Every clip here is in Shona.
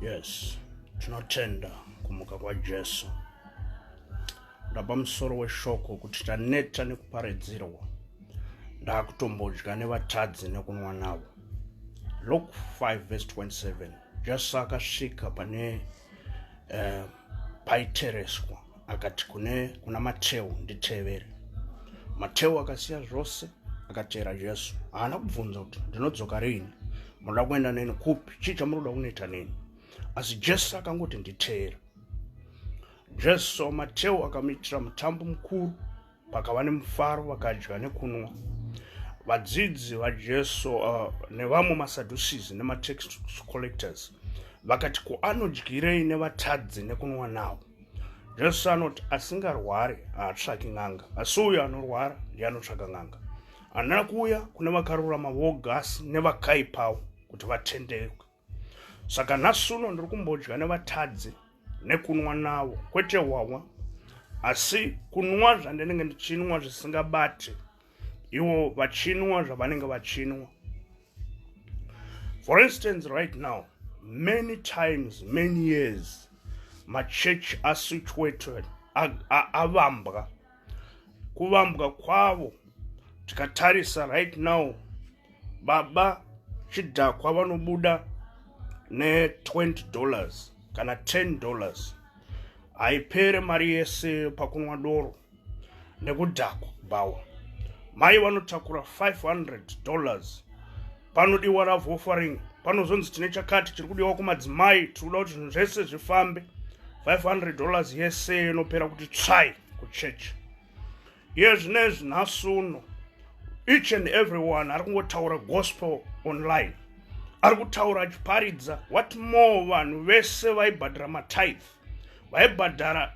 Yes, tinotenda kumuka kwa Jesu. Ndapamusoro weshoko kuti taneta nekuparidzirwa ndakutombodya nevatadzi nekunwa navo. Luke 5:27. Jesu akasvika pane paitereswa akati kuna Mateo nditevere. Mateo akasiya zvose akatevera Jesu. Haana kubvunza kuti ndinodzoka rini, munoda kuenda neni kupi, chii chamunoda kunoita neni. Asi Jesu akangoti nditevere. Jesu Mateo akamitira mutambo mukuru, pakava nemufaro, vakadya nekunwa. Vadzidzi vaJesu nevamwe maSadducees nematax collectors vakati anodyirei nevatadzi nekunwa navo. Jesu anoti asingarwari haatsvaki n'anga, asi uyo anorwara ndiye anotsvaka n'anga. Haana kuuya kune vakarurama voga asi nevakaipawo kuti vatendekwe. Saka nhasi uno ndiri kumbodya nevatadzi nekunwa navo, kwete wawa, asi kunwa zvandinenge ndichinwa zvisingabate ivo vachinwa zvavanenge vachinwa. For instance, right now, many times, many years, machurch are situated, avambwa. Kuvambwa kwavo, tikatarisa right now, baba chidhakwa vanobuda $20 kana $10. Haipere mari yese pakunwa doro nekudhakwa bawa. Mai vanotakura $500. Panodiwa love offering, panozonzi tine chakati chiri kudiwa kumadzimai, tinoda kuti zvinhu zvese zvifambe. $500 yese inopera kuti tsvai kuchechi. Iye zvinezvi nhasi uno, each and everyone ari kungotaura gospel online. Ari kutaura achiparidza, what more vanhu vese vaibhadhara matithe, vaibhadhara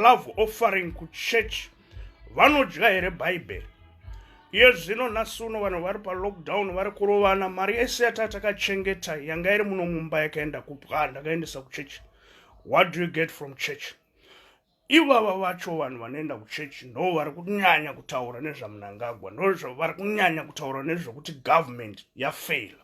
love offering kuchechi, vanodya here bhaibheri. Iye zvino nhasi uno vanhu vari palockdown vari kurovana, mari yese yatakachengeta yanga iri muno mumba yakaenda kupwa ndakaendesa kuchechi. What do you get from church? Ivava vacho vanhu vanoenda kuchechi ndo vari kunyanya kutaura nezvaMnangagwa, ndo vari kunyanya kutaura nezvokuti government yafail.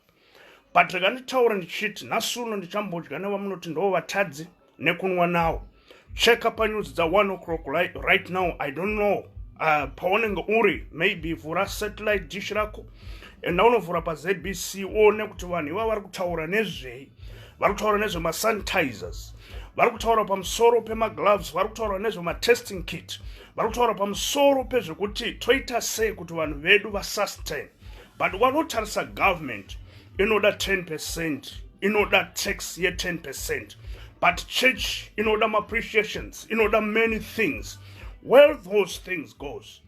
But ndikanditaura ndichiti nhasi uno ndichambodya nevamunoti ndo vatadzi nekunwa navo. Cheka panews dza 1 o'clock right now, I don't know. Paunenge uri, maybe vhura satellite dish rako, unovhura paZBC uone kuti vanhu iva vari kutaura nezvei. Vari kutaura nezvemasanitizers, vari kutaura pamusoro pemagloves, vari kutaura nezvematesting kit, vari kutaura pamusoro pezvekuti toita sei kuti vanhu vedu vasustain. But vanotarisa government inoda 10%, inoda tax ye 10%, but church inoda appreciations, inoda many things. Where those things goes,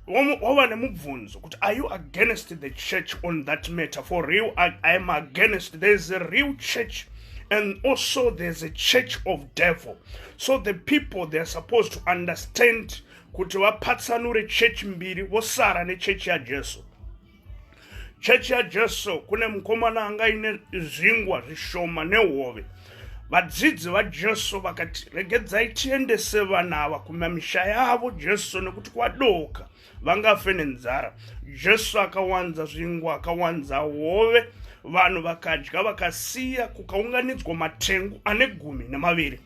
are you against the church on that matter? For real, I am against. There's a real church and also there's a church of devil. So the people, they're supposed to understand kuti vapatsanure church mbiri vosara nechurch ya Jesu. Church ya Jesu kune mukomana anga ine zvingwa zvishoma nehove. Vadzidzi vaJesu vakati regedzai tiendese vana ava kumamisha yavo Jesu nekuti kwadoka vangafe nenzara. Jesu akawanza zvingwa, akawanza hove, vanhu vakadya vakasiya, kukaunganidzwa matengu ane 12.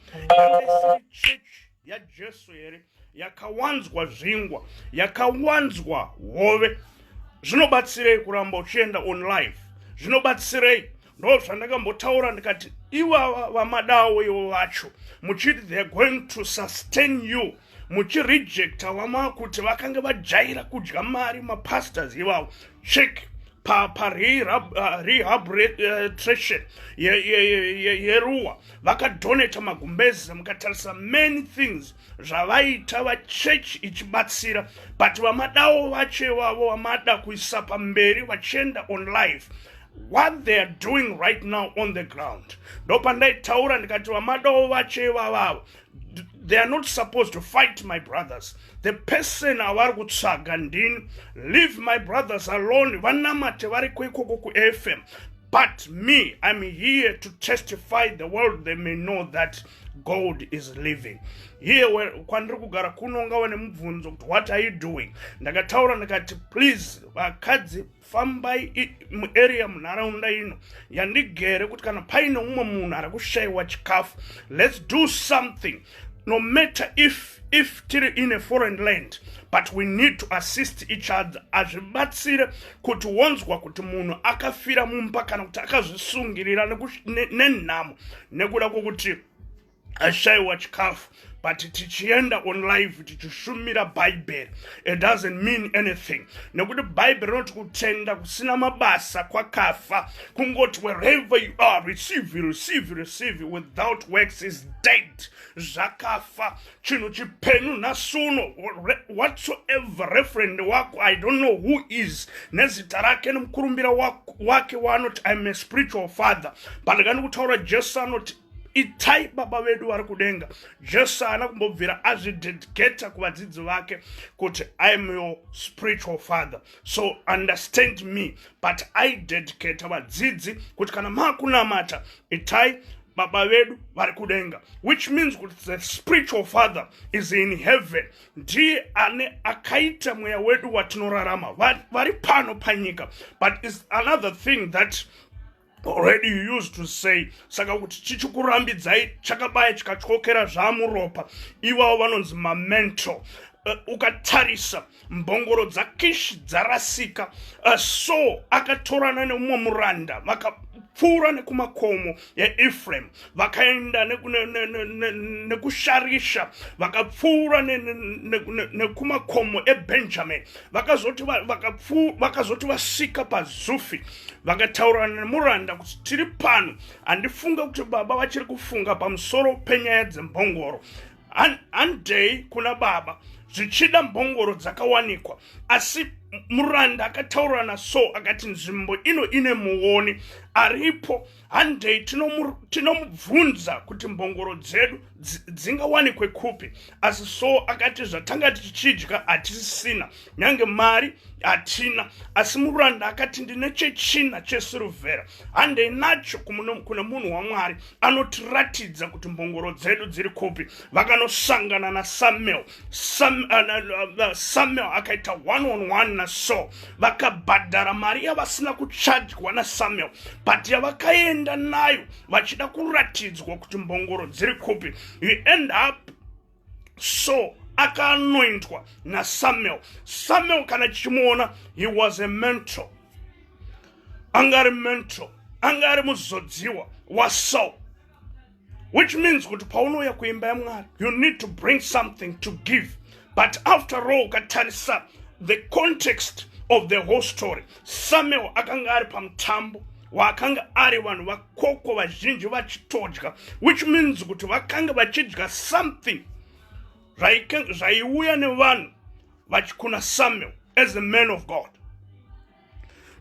Church ya Jesu here yakawanzwa zvingwa, yakawanzwa hove. Zvinobatsirei kuramba uchienda on live? Zvinobatsirei? Ndo zvandakambotaura ndikati ivava vamadawo ivo vacho muchiti they are going to sustain you, muchirejecta vama kuti vakanga vajaira kudya mari mapastors ivavo. Check rehabilitation yeruwa vakadonata magumbezi, mukatarisa many things zvavaita vachechi ichibatsira. But vamadawo vacho ivavo vamada kuisa pamberi vachienda on live, what they are doing right now on the ground. Ndopandaitaura ndikati vamadawo vacho ivavavo, they are not supposed to fight my brothers. The person avari kutsvaga ndini, leave my brothers alone, vanamate vari kwikoko kuFM. But me, I'm here to testify the world, they may know that God is living. Here kwandiri kugara kuno ngava nemubvunzo kuti what are you doing? Ndakataura ndikati please vakadzi fambai muarea munharaunda ino yandigere kuti kana paine umwe munhu ari kushayiwa chikafu, let's do something. No matter if tiri in a foreign land, but we need to assist each other. Azvibatsire kuti wonzwa kuti munhu akafira mumba kana kuti akazvisungirira nenhamo nekuda kwokuti ashayiwa chikafu, but tichienda on live tichishumira Bible, it doesn't mean anything. Nekuti Bible rinoti kutenda kusina mabasa kwakafa, kungoti wherever you are receive, without works is dead. Zvakafa, chinhu chipenyu nasuno, whatsoever referend wako, I don't know who is, nezita rake nemukurumbira wake wanoti I'm a spiritual father, but ndikani kutaura Jesu anoti itai baba vedu vari kudenga. Jesu ana kumbobvira azvidedicata kuvadzidzi vake kuti I am your spiritual father, so understand me, but I dedicate vadzidzi kuti kana makunamata itai baba vedu vari kudenga, which means kuti the spiritual father is in heaven. Ndiye ane akaita mweya wedu watinorarama vari pano panyika. But it's another thing that already you used to say, saka kuti chichikurambidzai chakabaya chikatyokera zvamuropa, ivavo vanonzi mamento. Ukatarisa mbongoro dzakishi dzarasika, so akatorana neumwe muranda vakapfuura nekumakomo yaEfraim vakaenda nekusharisha, vakapfuura nekumakomo eBenjamin, vakazoti vasvika paZufi, vakataurana nemuranda kuti tiri pano. Handifunga kuti baba vachiri kufunga pamusoro penyaya dzembongoro. Handei kuna baba zvichida mbongoro dzakawanikwa, asi muranda akataurana so akati nzvimbo ino ine muoni aripo. Handei tinomubvunza kuti mbongoro dzedu dzingawanikwe kupi, asi so akati zvatanga tichidya hatisina, nyange mari hatina, asi muranda akati ndine chechina chesilivhera. Handei nacho kuna munhu waMwari anotiratidza kuti mbongoro dzedu dziri kupi. Vakanosangana naSamuel. Samuel akaita one-on-one naSaul, vakabhadhara mari yavasina kuchadywa naSamuel, but yavakaenda nayo vachida kuratidzwa kuti mbongoro dziri kupi. You end up so akaanointwa naSamuel. Samuel kana chimuona, he was a mentor, angari mentor, angari muzodziwa waSaul, which means kuti paunouya kuimba yaMwari you need to bring something to give. But after all, katarisa the context of the whole story, Samuel akanga ari pamutambo wakanga ari vanhu vakoko vazhinji vachitodya, which means kuti vakanga vachidya something zvaiuya nevanhu vachikuna Samuel as a man of God.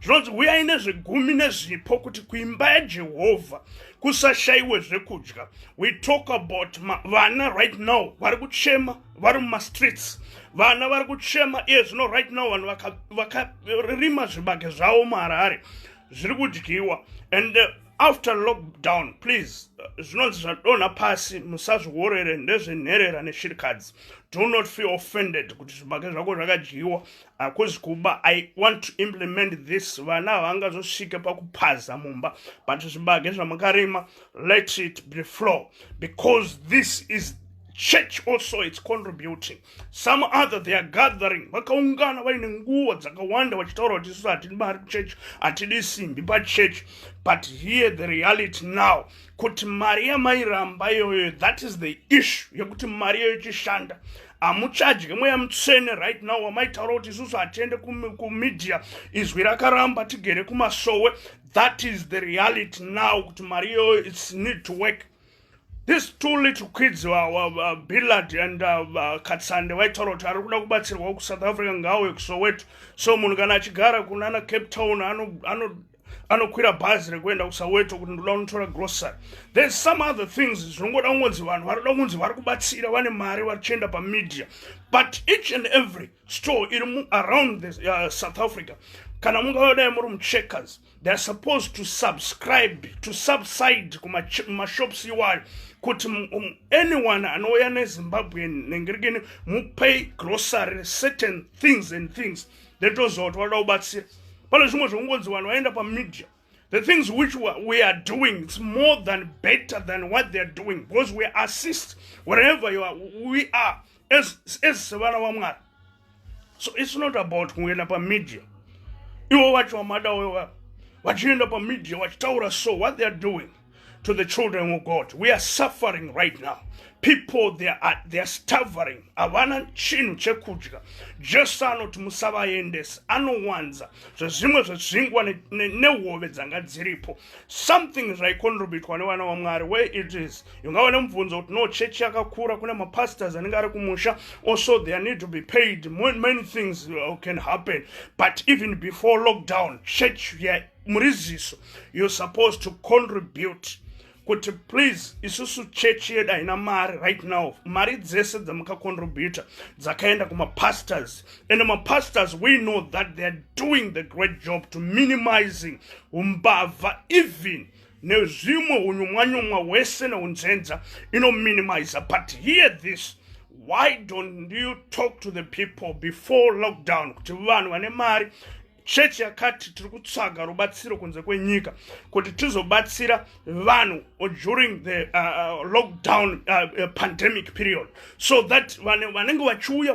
Zvinonzi uyai nezvegumi nezvipo kuti kuimba yaJehovha kusashayiwe zvekudya. We talk about vana right now vari kuchema vari mumastreets, vana vari kuchema iye zvino right now vanhu vakarima zvibage zvavo muHarare zviri kudyiwa. And after lockdown, please, zvinonzi zvadonha pasi musazviorere ndezvenherera neshirikadzi. Do not feel offended kuti zvibage zvako zvakadyiwa hakuzi kuba. I want to implement this. Vana havangazosvike pakupaza mumba, but zvibage zvamakarima, let it be flow, because this is church also, it's contributing. Some other they are gathering, vakaungana vaine nguo dzakawanda vachitaura kuti isusu hatidi mari kuchurch, hatidi simbi pachurch. But here the reality now, kuti mari yamairamba iyoyo, that is the issue yekuti mari iyoyo ichishanda. Hamuchadyi mweya mutsvene right now wamaitaura kuti isusu hatiende kumedia, izwi rakaramba tigere kumasowe. That is the reality now, kuti mari iyoyo it's need to work. These two little kids Billard and Katsande vaitaura kuti ari kuda kubatsirwa kuSouth Africa ngauye kuSoweto. So munhu kana achigara kunana Cape Town anokwira bhazi rekuenda kuSoweto kuti ndoda kunotora grocery. There's some other things zvinongoda kungonzi vanhu varikuda kunzi vari kubatsira vane mari vachienda pamedia. But each and every store iri around South Africa kana mungaodai muri mucheckers, they're supposed to subside kumashops iwayo kuti anyone anouya neZimbabwean nengerekeni mupay grocery certain things and things ndetozoti wada kubatsira. Pane zvimwe zvekungonzi vanhu vaenda pamedia. The things which we are doing, it's more than better than what they're doing, because we assist wherever you are, we are as vana vaMwari. So it's not about kuenda pamedia. Iwo vacho vamada wewa vachienda pamedia vachitaura so what they are doing to the children of God. We are suffering right now. People, they are starving. Avana chinhu chekudya. Jesu anoti musavaendesa, anowanza zvimwe zvezvingwa nehove dzanga dziripo. Something zvaikontributwa nevana vaMwari, where it is. Ungava nemubvunzo kuti no, chechi yakakura, kune mapastors anenge ari kumusha, also there need to be paid. Many things can happen. But even before lockdown, church muriziso, you're supposed to contribute. Kuti please, isusu church yedu haina mari right now. Mari dzese dzamukacontributa dzakaenda kumapastors. And mapastors, we know that they're doing the great job to minimizing umbava, even nezvimwe unyumwanyumwa wese neunzenza inominimize. But hear this, why don't you talk to the people before lockdown kuti vanhu vane mari church yakati tiri kutsvaga rubatsiro kunze kwenyika kuti tizobatsira vanhu during the lockdown pandemic period, so that vanenge vachiuya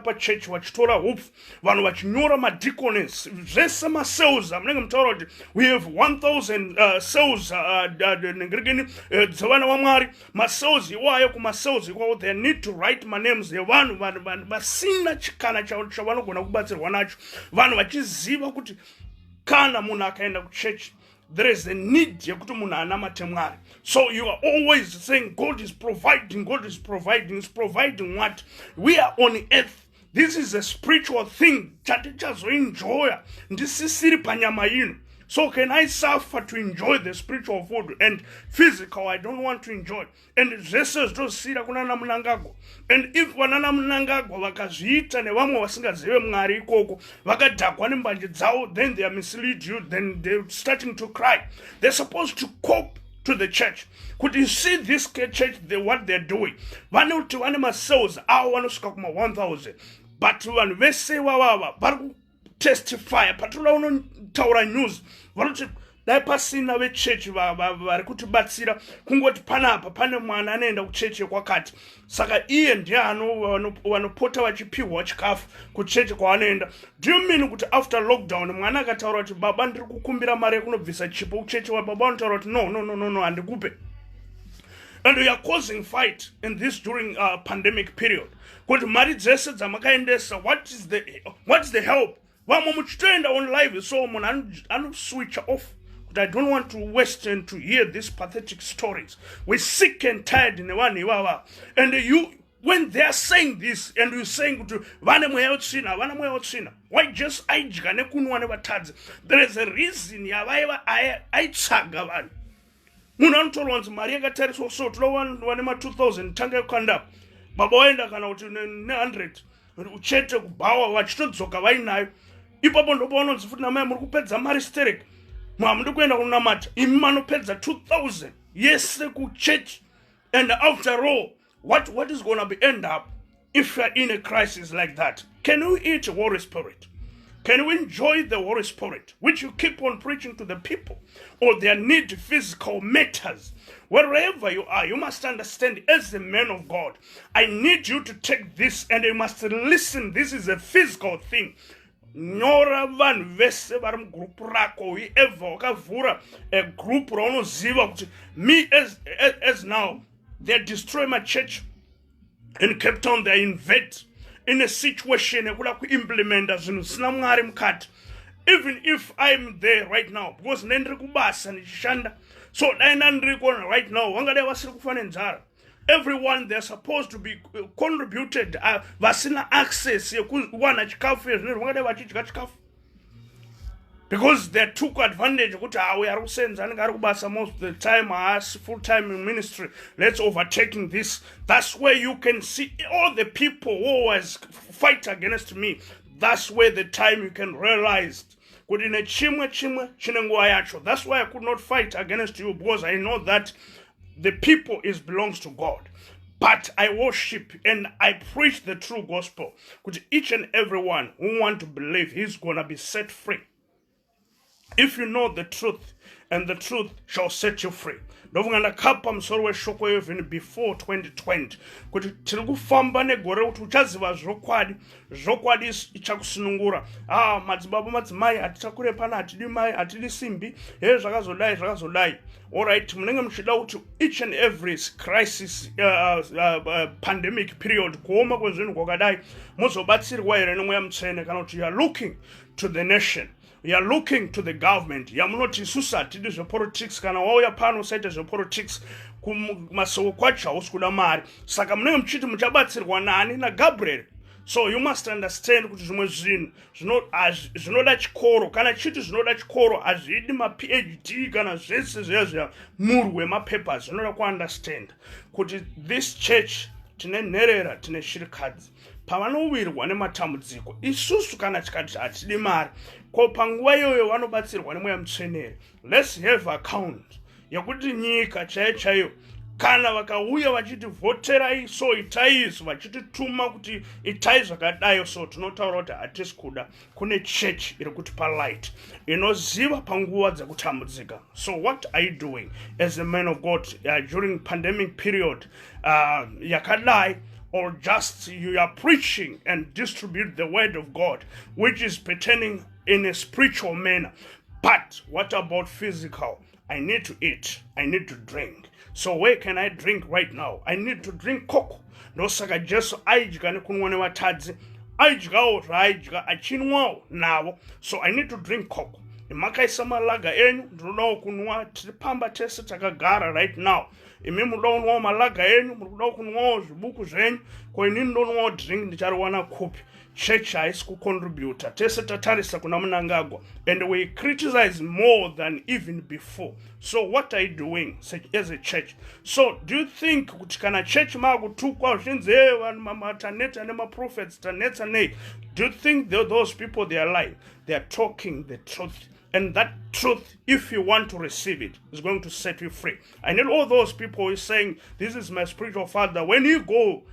pachurch vachitora hupfu, vanhu vachinyora madeaconess zvese macells amunenge mutaura kuti we have 1000 cells nengerekeni dzevana vaMwari. Macells iwayo kumacells iwayo they need to write names evanhu vasina chikana chavanogona kubatsirwa nacho, vanhu vachiziva kuti kana munhu akaenda kuchurch there is a need yekuti munhu anamate Mwari. So you are always saying God is providing, God is providing. Is providing what? We are on earth. This is a spiritual thing tatichazoenjoya ndisisiri panyama ino. So can I suffer to enjoy the spiritual food and physical I don't want to enjoy? And zvese zvitosira kunana Mnangagwa. And if vanana Mnangagwa vakazviita nevamwe vasingazive Mwari ikoko, vakadhakwa nembanje dzavo, then they are mislead you, then they're starting to cry. They're supposed to cope to the church. Could you see this church, what they're doing? Vanoti vane macells avo vanosvika kuma 1000. But vanhu vese vavava vari testify, patula unotaura news, vanoti dai pasina vechechi vari kutibatsira, kungoti panapa pane mwana anoenda kuchechi kwakati, saka iye ndiye vanopota vachipiwa chikafu kuchechi kwaanoenda. Do you mean kuti after lockdown mwana akataura kuti baba ndiri kukumbira mari yekunobvisa chipo kuchechi, baba vanotaura kuti no handikupe? And we are causing fight in this during pandemic period. Kuti mari dzese dzamakaendesa, what is the help? Vamwe muchitoenda on live, so munhu switch off. But I don't want to waste and to hear these pathetic stories. We're sick and tired in the one. And you, when they're saying this, and you're saying to why just there is a reason I tsaga vanhu. Munhu anotorwa nzi mari yakatariswa so tinowane ma 2000 tanga kukanda. Baba waenda kana kuti ne 100 uchete kubhawa vachitodzoka vainayo. Ipapo ndopaunonzi futi namai muri kupedza mari stereke. Muri kuenda kunamata. Imi manopedza 2000 yese kuchurch. And after all, what is going to be end up if you are in a crisis like that? Can we eat the Holy Spirit? Can we enjoy the Holy Spirit, which you keep on preaching to the people, or their need physical matters? Wherever you are, you must understand, as a man of God, I need you to take this and you must listen. This is a physical thing. Nyora vanhu vese vari mugroup rako, whoever wakavhura a group raunoziva kuti me as now they destroy my church in Cape Town, they invade in a situation ekuda kuimplementa zvinhu zvisina Mwari mukati. Even if I'm there right now, because nendiri kubasa ndichishanda, so daina ndiriko right now vangadai vasiri kufa nenzara. Everyone, they're supposed to be contributed. Vasina access yekuwana chikafu zvinhu vangadai vachidya chikafu, because they took advantage ukuthi we are kusenza anenge ari kubasa most of the time, us full time in ministry, let's overtaking this. That's where you can see all the people who always fight against me. That's where the time you can realize kuti ne chimwe chine nguwa yacho. That's why I could not fight against you, because I know that the people belongs to God. But I worship and I preach the true gospel. Because each and everyone who want to believe, he's gonna be set free. If you know the truth, and the truth shall set you free. Ndovungana kapa msoro we shoko even before 2020. Kuti tiri kufamba negore kuti uchaziva zvokwadi ichakusunungura. Madzibaba madzimai atichakure pana atidi mai atidi simbi. Zvakazodai. Alright, munenge muchida kuti each and every crisis pandemic period kuoma kwezvinhu kwakadai muzobatsirwa here nemweya mutsvene kana kuti you are looking to the nation. You are looking to the government. Yamunoti susa tidi zvepolitics kana wauya pano usaite zvepolitics kumasoko kwacho hausikuda mari. Saka munenge muchiti muchabatsirwa nani naGabriel. So you must understand kuti zvimwe zvinhu zvinoda chikoro. Kana chiti zvinoda chikoro hazvidi ma-PhD kana zvese zviya muru wemapapers. Zvinoda kuunderstand kuti this church tine nherera tine shirikadzi. Pavanowirwa nematambudziko isusu kana tikati hatidi mari ko panguva iyoyo vanobatsirwa nemweya mutsvene. Let's have account yekuti nyika chaiyo kana vakauya vachiti voterai so itai izvo vachitituma kuti itai zvakadai so tinotaura kuti hatisi kuda. Kune church iri kutipa light inoziva panguva dzekutambudzika. So what are you doing as a man of God during pandemic period yakadai? Or just you are preaching and distribute the word of God, which is pertaining in a spiritual manner. But what about physical? I need to eat. I need to drink. So where can I drink right now? I need to drink cocoa. No saka jesu aidya nekunwa nevatadzi. Aidyawo zvaidya achinwawo navo. So I need to drink cocoa. Makaisa malaga enyu ndinodawo kunwa tiripamba tese takagara right now. Imi munoda kunwawo malaga enyu, munoda kunwawo zvibuku zvenyu, ko inini ndonwawo drink ndichariwana kupi. Church haisi kucontributa. Tese tatarisa kuna Mnangagwa. And we criticize more than even before. So what are you doing as a church? So do you think kuti kana church makutukwa zvinze vanhu taneta nemaprophets taneta nei? Do you think those people they are lying? They are talking the truth. And that truth, if you want to receive it, is going to set you free. I need all those people who are saying, this is my spiritual father. When you go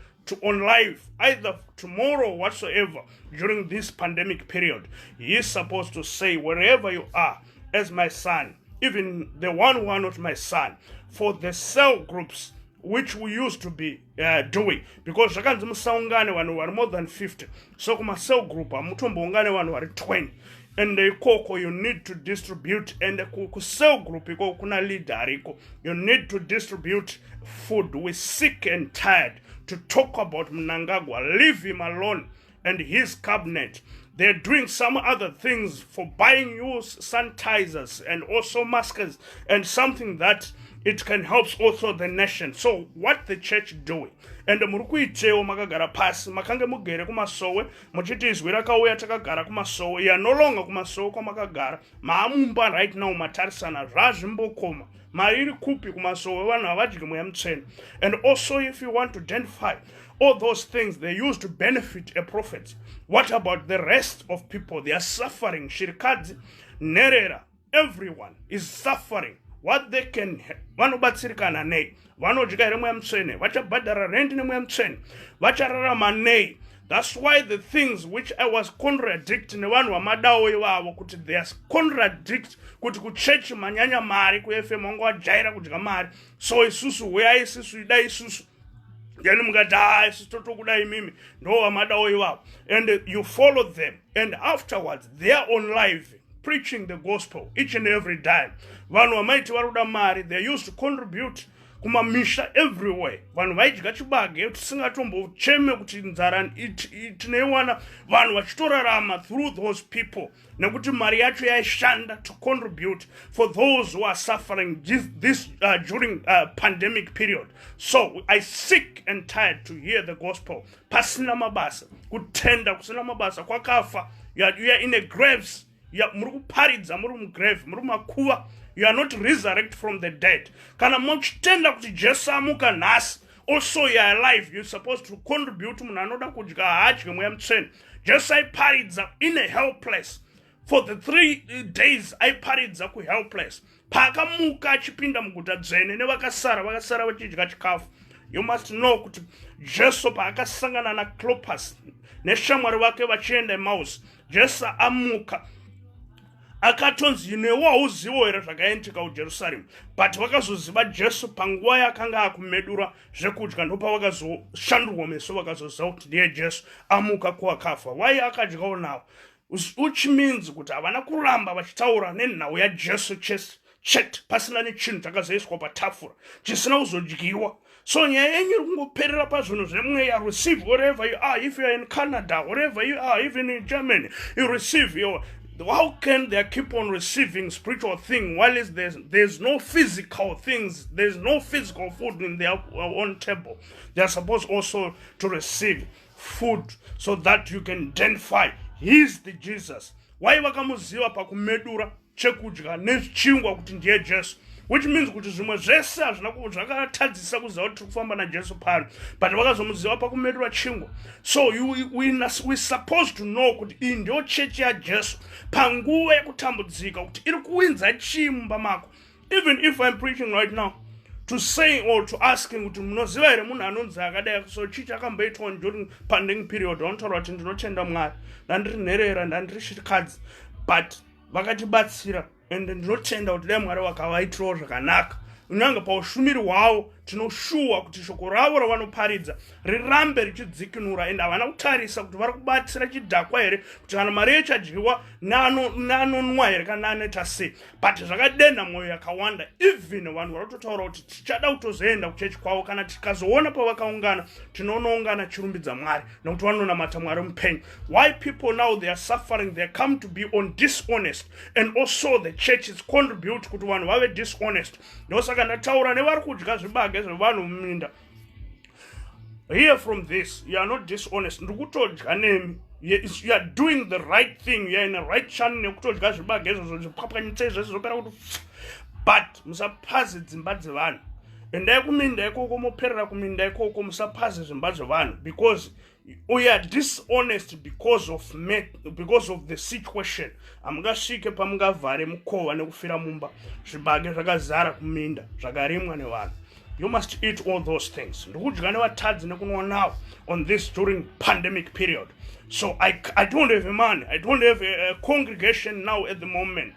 on live, either tomorrow or whatsoever, during this pandemic period, he is supposed to say, wherever you are, as my son, even the one who are not my son, for the cell groups, which we used to be doing, because zvakanzi musaungane vanhu vari more than 50. So kuma cell group hamutomboungane vanhu vari 20. And ikoko you need to distribute, and ku cell group ikoko kuna leader ariko, you need to distribute food. We're sick and tired to talk about Mnangagwa. Leave him alone and his cabinet. They're doing some other things for buying you sanitizers and also masks and something that it can help also the nation. So what the church doing? And murukuitewo makagara pasi makange mugere kumasowe muchiti izwi rakauya takagara kumasowe. You are no longer kumasowe kwamakagara. Maamumba right now matarisana zvazvimbokoma. Mariri kupi kumasowe vanhu havadyi mweya mutsvene. And also if you want to identify all those things they use to benefit a prophet, what about the rest of people? They are suffering. Shirikadzi, Nerera, everyone is suffering. What they can vanobatsirikana nei, vanodya here mweya mutsvene, vachabhadhara rent nemweya mutsvene, vachararama nei. That's why the things which I was contradict nevanhu vamadawo ivavo kuti they are contradict kuti kuchechi manyanya mari kuFM wangu wajaira kudya mari. So isusu where isusu idai isusu yani mukati isusu totokudai mimi ndo vamadawo ivavo, and you follow them, and afterwards they are on live preaching the gospel each and every time. Vanhu vamaiti varuda mari, they used to contribute kumamisha everywhere. Vanhu vaidya chibage tisingatombocheme kuti nzara tineiwana, vanhu vachitorarama through those people nekuti mari yacho yaishanda to contribute for those who are suffering this during pandemic period. So I sick and tired to hear the gospel. Pasina mabasa kutenda kusina mabasa kwakafa. You are in a graves. You are grave, you are not resurrected from the dead. Kana muchitenda kuti Jesu amuka nhasi, also you are alive. You're supposed to contribute to munhu anoda kudya hadye mweya mutsvene. Jesu aiparidza in a hell place. for the 3 days aiparidza kuhelpless paakamuka achipinda muguta dzvene nevakasara vachidya chikafu. You must know kuti Jesu paakasangana naClopas neshamwari vake vachienda Emmaus, Jesu amuka akatonzi inewo hauzivo here zvakaitika kuJerusarema, but vakazoziva Jesu panguva yakanga akumedura zvekudya, ndopavakazoshandurwa meso vakazoziva kuti ndiye Jesu amuka kuvakafa. Why akadyawo nawo? Which means kuti havana kuramba vachitaura nenhau yaJesu chete pasina nechinhu chakazoiswa patafura chisina kuzodyiwa. So nyaya yenyu iri kungoperera pazvinhu zvemweya. Receive wherever you are. If you are in Canada, wherever you are, even in Germany, you receive your. How can they keep on receiving spiritual things while there's no physical things, there's no physical food in their own table? They are supposed also to receive food so that you can identify he's the Jesus. Why vakamuziva pakumedura chekudya nechingwa kuti ndiye Jesu? Which means kuti zvimwe zvese hazvina zvakatadzisa kuziva kuti tiri kufamba naJesu pano, but vakazomuziva pakumedura chingwa. So we supposed to know kuti iyi ndiyo chechi yaJesu panguva yekutambudzika kuti iri kuwinza chii mumba mako. Even if I'm preaching right now, to say or to asking kuti munoziva here munhu anonzi akadai, so chii chakamboitwa during pandemic period, vanotaura kuti ndinotenda Mwari, ndandiri nherera, ndandiri chikadzi, but vakatibatsira ende ndinotenda kuti dai Mwari vakavaitirawo zvakanaka. Unyange paushumiri hwavo tinoshuwa kuti shoko ravo ravanoparidza rirambe richidzikinura, ende havana kutarisa kuti vari kubatsira chidhakwa here, kuti kana mari yechadyiwa neanonwa here kana anoita sei. But zvakadenha mwoyo yakawanda, even vanhu vari kutotaura kuti tichada kutozoenda kuchechi kwavo, kana tikazoona pavakaungana tinonoungana chirumbidza Mwari nokuti vanonamata Mwari mupenyu. Why people now they are suffering, they come to be on dishonest, and also the church is contribute kuti vanhu vave dishonest. Ndosaka ndataura nevari kudya zvibage zvevanhu muminda. Hear from this, you are not dishonest. Ndikutodya nemi. You are doing the right thing. You are in the right channel. Nekutodya zvibage izvozvo zvipapwanyitsa izvozvo zvopera kuti, but musapaze dzimba dzevanhu. Endai kuminda ikoko, moperera kuminda ikoko, musapaze dzimba dzevanhu, because we are dishonest because of the situation. Amungasvike pamungavhare mukova nekufira mumba, zvibage zvakazara kuminda zvakarimwa nevanhu. You must eat all those things. Ndikudya nevatadzi nekunwa nawo on this during pandemic period. So I don't have money. I don't have a congregation now at the moment.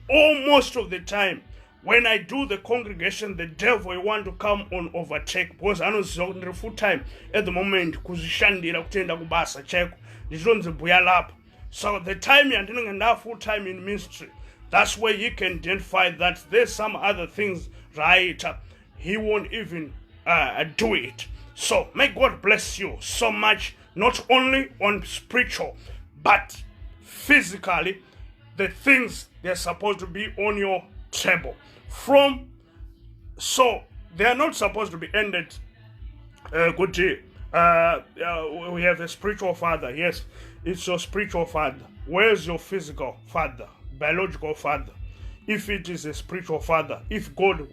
Almost of the time, when I do the congregation, the devil will want to come on overtake, because anoziva kuti ndiri full time at the moment kuzvishandira kutenda kubasa chaiko ndichonzi bhuya lapa. So the time yandinenge nda full time in ministry, that's where you can identify that there's some other things right. He won't even do it. So may God bless you so much, not only on spiritual but physically. The things they're supposed to be on your table so they are not supposed to be ended. We have a spiritual father. Yes, it's your spiritual father. Where's your physical father, biological father? If it is a spiritual father, if God,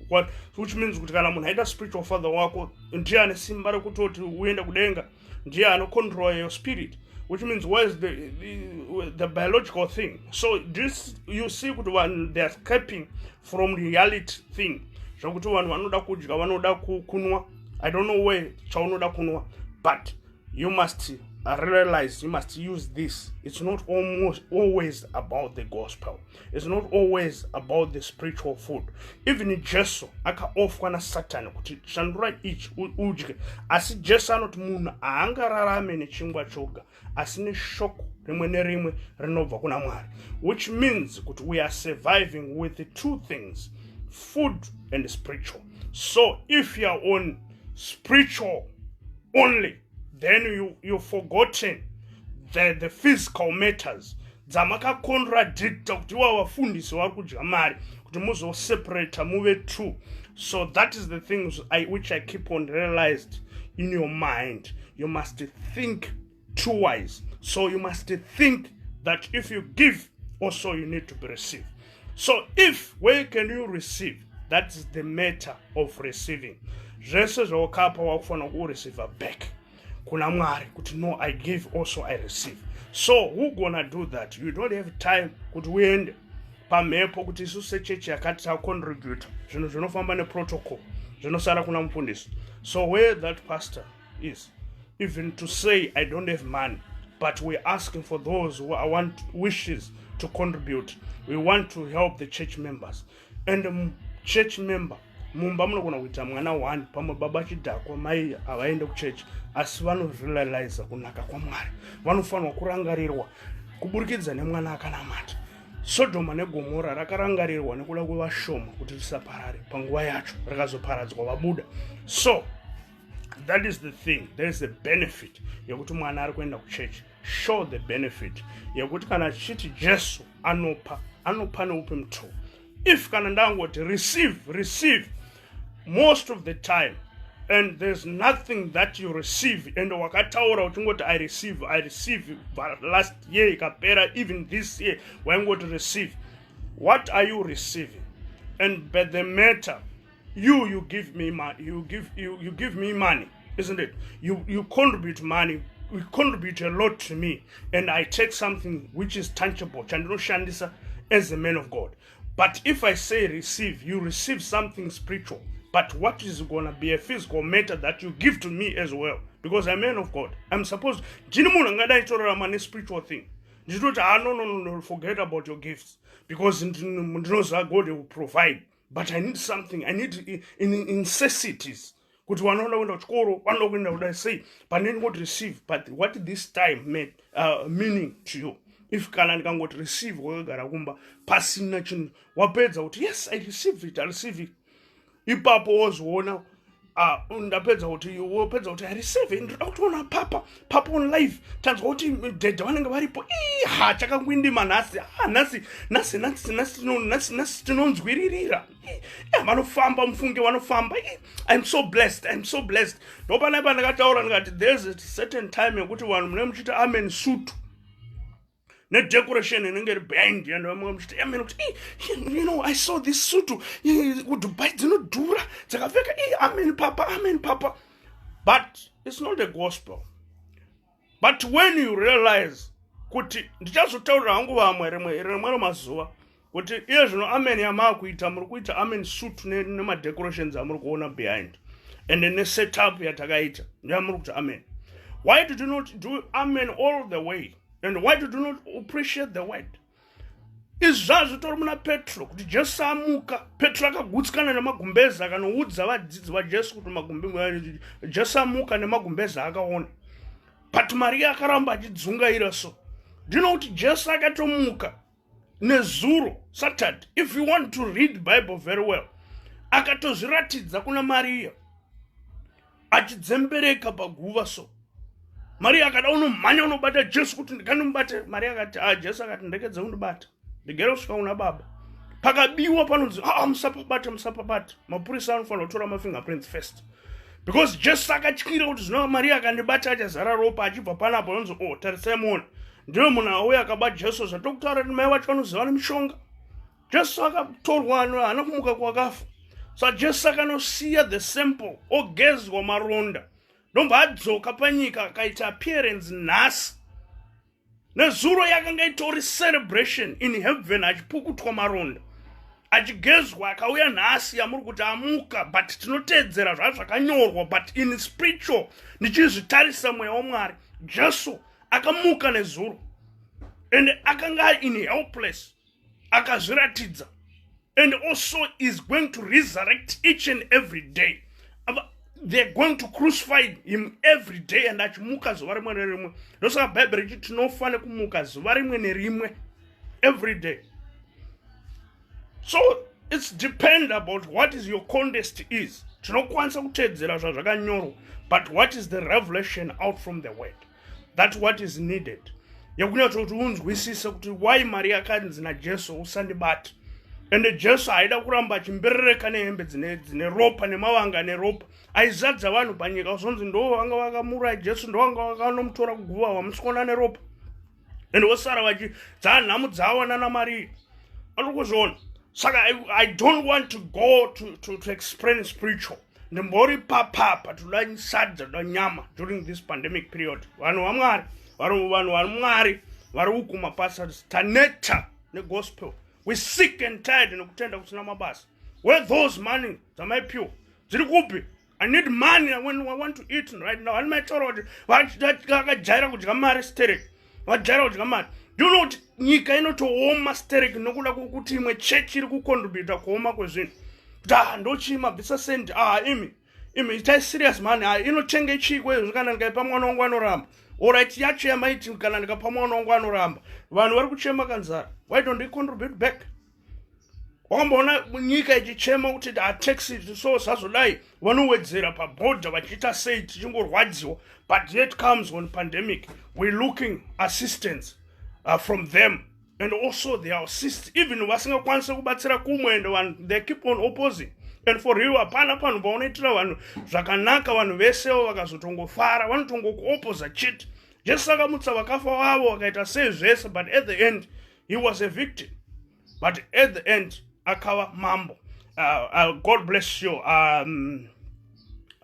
which means kuti kana munhu aita spiritual father wako ndiye ane simba rekutoti uende kudenga, ndiye anocontrol your spirit, which means where's the biological thing? So this, you see kuti vanhu they are escaping from reality thing. Zvakuti vanhu vanoda kudya, vanoda kunwa. I don't know where chaunoda kunwa, but you must realize, you must use this. It's not always about the gospel. It's not always about the spiritual food. Even Jesu akaofwa na Satan kuti shandura ichi udye, asi Jesu anoti munhu haangararame nechingwa choga, asi neshoko rimwe nerimwe rinobva kuna Mwari. Which means kuti we are surviving with the two things, food and spiritual. So if you are on spiritual only, then you've forgotten the physical matters. Dzamaka contradicta kuti vafundisi vari kudya mari kuti muzoseparate muve two. So that is the things which I keep on realized in your mind. You must think twice. So you must think that if you give, also you need to be received. So where can you receive? That is the matter of receiving. Zvese zvawakapa wakufana kureceive back kuna Mwari kuti no, I give also I receive. So who gonna do that? You don't have time kuti uende pamhepo kuti isu sechechi yakati tacontributa zvinhu zvinofamba neprotocol zvinosara kuna mufundisi. So where that pastor is, even to say I don't have money, but we're asking for those who want wishes to contribute. We want to help the church members. And the church member mumba munogona kuita mwana 1 pamwe baba chidhakwa mai havaende kuchechi asi vanorealize kunaka kwaMwari, vanofanirwa kurangarirwa kuburikidza nemwana akanamata. Sodoma neGomora rakarangarirwa nekuda kwevashoma kuti risaparare, panguva yacho rakazoparadzwa vabuda. So that is the thing. There is a benefit yekuti mwana ari kuenda kuchechi. Show the benefit yekuti kana chiti Jesu anopa neupe mutoo. If kana ndangoti receive most of the time, and there's nothing that you receive, and wakataura uchingoti I receive last year ikapera, even this year waingoti receive, what are you receiving? And by the matter, you give me money, you give me money, isn't it? You contribute money, you contribute a lot to me, and I take something which is tangible chandinoshandisa as a man of God. But if I say receive, you receive something spiritual. But what is going to be a physical matter that you give to me as well? Because I'm a man of God. I'm supposed to spiritual thing. No, forget about your gifts. Because God will provide. But I need something. I need in necessities. But I say, but then what receive? But what this time made meaning to you? If kana ndikangoti receive wakagara kumba pasina chinhu wapedza kuti yes I receive it ipapo wozoona ndapedza kuti wopedza kuti I receive ndoda kutoona papa on live tanzwa kuti dhedha vanenge varipo chakangwindima nhasi tinonzwiririra vanofamba mufunge vanofamba I'm so blessed ndopanaipa ndakataura ndikati there's a certain time yekuti vanhu mune muchita amen sutu decoration inenge iri behind and vamwe muchiti amen kuti I saw this suit kuDubai dzinodhura dzakapfeka amen papa, but it's not the gospel. But when you realize kuti ndichazotaurira hangu vamwe rimwe mazuva kuti iye zvino amen yamaakuita muri kuita amen suit nemadecorations amuri kuona behind and nesetup yatakaita ndiyamuri kuti amen. Why did you not do amen all the way? And why did you not appreciate the word? Izvazvo tori muna Petro kuti Jesu amuka, Petro akagutsikana nemagumbeza akanoudza vadzidzi vaJesu kuti Jesu amuka nemagumbeza akaona. But Maria akaramba achidzungaira so. Do you know kuti Jesu akatomuka nezuro Saturday? If you want to read the Bible very well, akatozviratidza kuna Maria achidzembereka paguva so. Maria akati unomhanya unobata Jesu kuti ndikandomubate. Maria akati Jesu akati ndekedzei undibata ndigere kusvika kuna baba. Pakabiwa panonzi musapabate. Mapurisa anofanira kutora mafingerprints first, because Jesu akatyira kuti zvino Maria akandibata achazara ropa achibva panapo anonzi tarisai muona ndiwe munhu auya akabata Jesu zvatokutaura kuti mai vacho vanoziva nemishonga. Jesu akatorwa haana kumuka kwakafa. So Jesu akanosiya the simple ogezwa maronda ndomba adzoka panyika akaita appearance nhasi nezuro yakanga itori celebration in heaven achipukutwa maronda achigezwa akauya nhasi yamuri kuti amuka, but tinotedzera zvazvakanyorwa but in spiritual ndichizvitarisa mweya waMwari. Jesu akamuka nezuro and akanga in helpless akazviratidza, and also is going to resurrect each and every day. They're going to crucify him every day and achimuka zuva rimwe nerimwe. Ndosaka Bible richiti tinofane kumuka zuva rimwe nerimwe every day. So it's depend about what is your context is. Tinokwanisa kutedzera zvazvakanyorwa, but what is the revelation out from the word? That's what is needed. Yakunyatsa kuti unzwisise kuti why Maria akanzi naJesu usandibata. And Jesu haida kuramba achimberereka nehembe dzine ropa nemavanga neropa. Aizadza vanhu panyika uzonzi ndo vanga vakamuraya Jesu, ndo vanga vakanomutora kuguva vamusikona neropa. And vosara vachidza nhamu dzawana naMaria. Arikuzviona. Saka I don't want to go to explain spiritual. Ndimbori papa toda sadza toda nyama during this pandemic period. Vanhu vaMwari vanhu vari mwari vari uku mapastors taneta negospel. We're sick and tired nekutenda kusina mabasa. Where those money dzamaipiwa dziri kupi? I need money when I want to eat right now. And my children, vakajaira kudya mari stereki, vajaira kudya mari. Do you know kuti nyika inotooma stereki nokuda kwokuti imwe chechi iri kucontributa kuoma kwezvinhu. Kuti ndochima bvisa sendi, imi itai serious man, inotenga chii kwezvo kana ndikaipa mwana wangu anoramba. Alright, yachema iti kana ndikapa mwana wangu anoramba. Vanhu vari kuchema kanzara. Why don't they contribute back? Wakamboona nyika ichichema kuti taxi so sazodai vanowedzera pabhodha vachiita sei tichingorwadziwa. But yet comes when pandemic, we're looking assistance from them, and also they assist even vasingakwanisa kubatsira kumwe, and they keep on opposing. And for you hapana panhu paunoitira vanhu zvakanaka, vanhu vesewo vakazotongofara vanotongokuopposa chit. Jesu akamutsa vakafa wavo vakaita sei zvese, but at the end he was a victim. But at the end akava mambo. God bless you,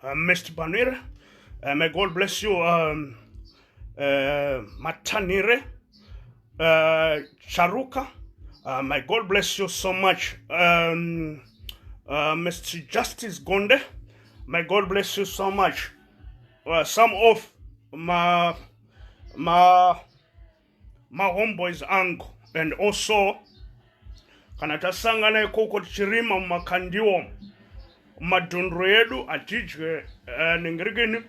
Mr. Banire. May God bless you, Matanire, Charuka. May God bless you so much, Mr. Justice Gonde. May God bless you so much. Some of my homeboys angu, and also kana tasangana ikoko tichirima mumakandiwo madhondro edu atidye nengirikini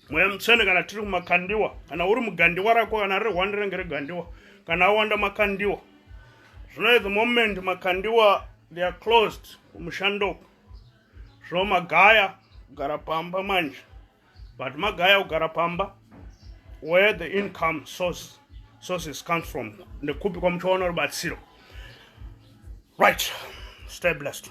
mwemutsene kana tiri kumakandiwa, kana uri mugandiwa rako kana riri hwandire ngerigandiwa kana awanda makandiwa. Zvino at the moment makandiwa they are closed kumushando. Zvino magaya kugara pamba manje, but magaya kugara pamba where the income sources comes from, nekupi kwa mchono rubatsiro. Right, stay blessed.